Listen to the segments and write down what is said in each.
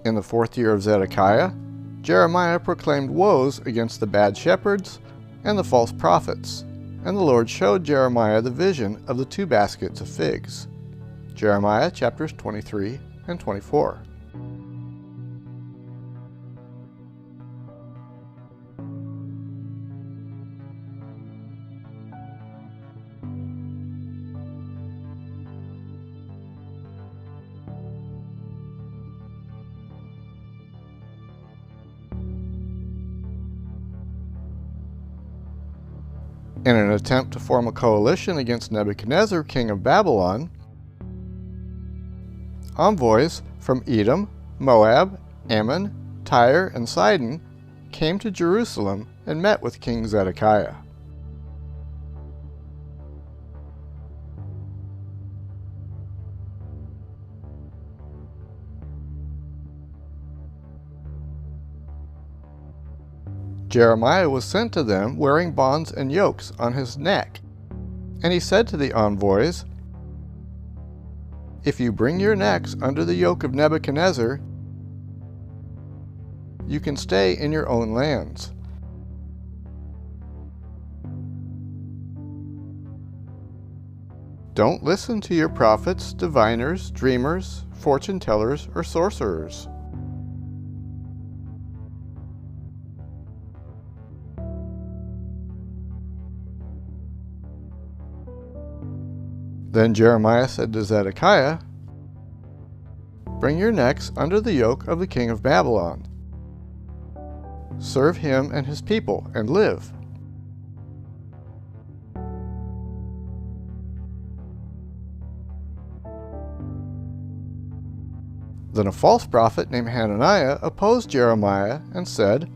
In the 4th year of Zedekiah, Jeremiah proclaimed woes against the bad shepherds and the false prophets, and the Lord showed Jeremiah the vision of the 2 baskets of figs. Jeremiah chapters 23 and 24. In an attempt to form a coalition against Nebuchadnezzar, king of Babylon, envoys from Edom, Moab, Ammon, Tyre, and Sidon came to Jerusalem and met with King Zedekiah. Jeremiah was sent to them wearing bonds and yokes on his neck, and he said to the envoys, "If you bring your necks under the yoke of Nebuchadnezzar, you can stay in your own lands. Don't listen to your prophets, diviners, dreamers, fortune tellers, or sorcerers. Then Jeremiah said to Zedekiah, "Bring your necks under the yoke of the king of Babylon. Serve him and his people, and live." Then a false prophet named Hananiah opposed Jeremiah and said,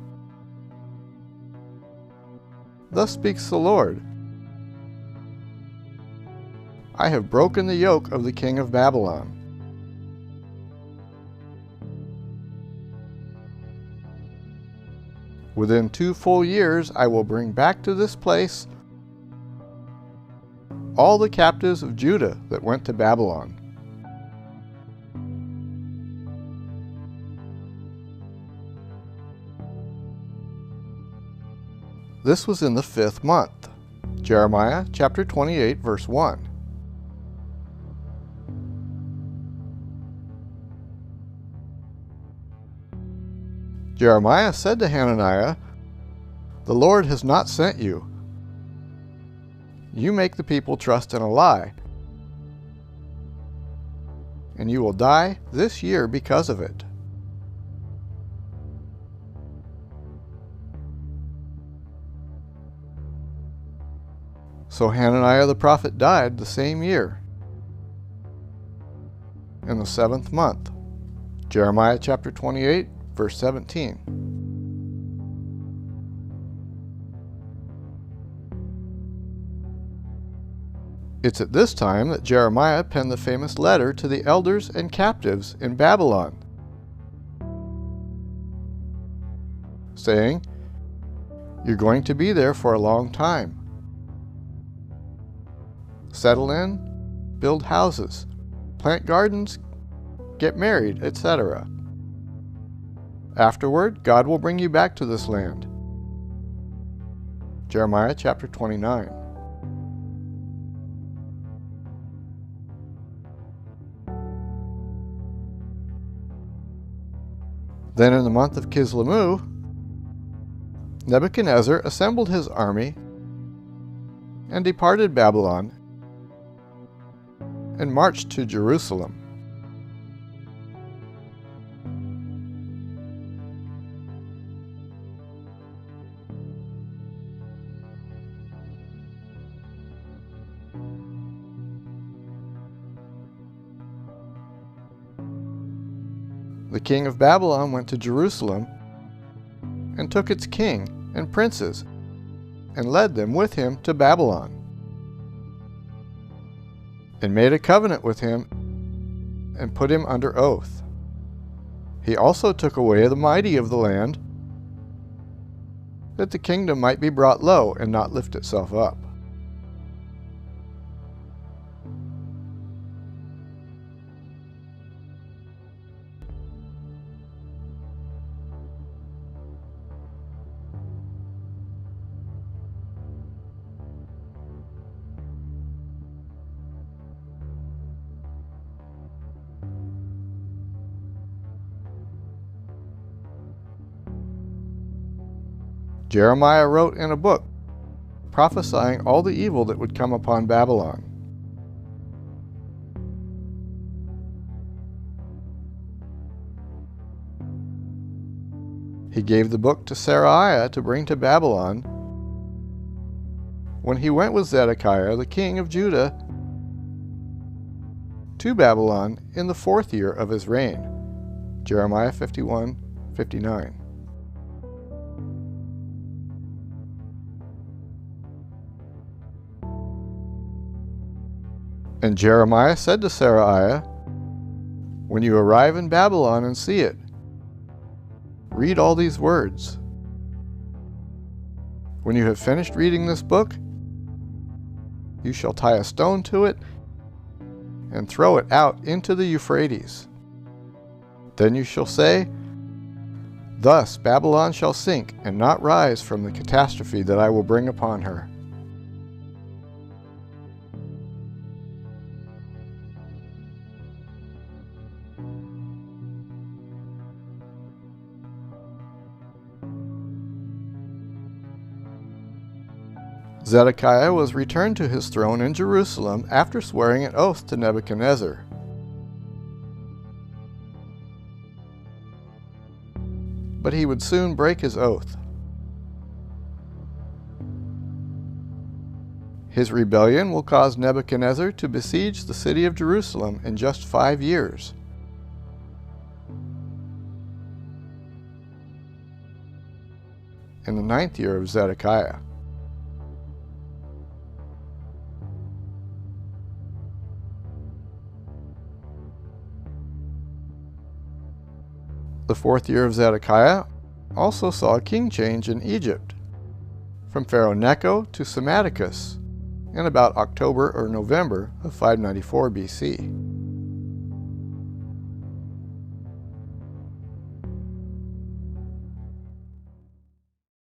"Thus speaks the Lord, I have broken the yoke of the king of Babylon. Within 2 full years I will bring back to this place all the captives of Judah that went to Babylon." This was in the 5th month. Jeremiah chapter 28, verse 1. Jeremiah said to Hananiah, "The Lord has not sent you. You make the people trust in a lie, and you will die this year because of it." So Hananiah the prophet died the same year, in the 7th month. Jeremiah chapter 28, verse 17. It's at this time that Jeremiah penned the famous letter to the elders and captives in Babylon, saying, "You're going to be there for a long time. Settle in, build houses, plant gardens, get married, etc. Afterward, God will bring you back to this land." Jeremiah chapter 29. Then in the month of Kislevu, Nebuchadnezzar assembled his army and departed Babylon and marched to Jerusalem. The king of Babylon went to Jerusalem and took its king and princes and led them with him to Babylon, and made a covenant with him and put him under oath. He also took away the mighty of the land, that the kingdom might be brought low and not lift itself up. Jeremiah wrote in a book prophesying all the evil that would come upon Babylon. He gave the book to Seraiah to bring to Babylon when he went with Zedekiah, the king of Judah, to Babylon in the 4th year of his reign. Jeremiah 51:59. And Jeremiah said to Seraiah, "When you arrive in Babylon and see it, read all these words. When you have finished reading this book, you shall tie a stone to it and throw it out into the Euphrates. Then you shall say, 'Thus Babylon shall sink and not rise from the catastrophe that I will bring upon her.'" Zedekiah was returned to his throne in Jerusalem after swearing an oath to Nebuchadnezzar. But he would soon break his oath. His rebellion will cause Nebuchadnezzar to besiege the city of Jerusalem in just 5 years. In the 9th year of Zedekiah. The 4th year of Zedekiah also saw a king change in Egypt, from Pharaoh Necho to Psammetichus, in about October or November of 594 BC.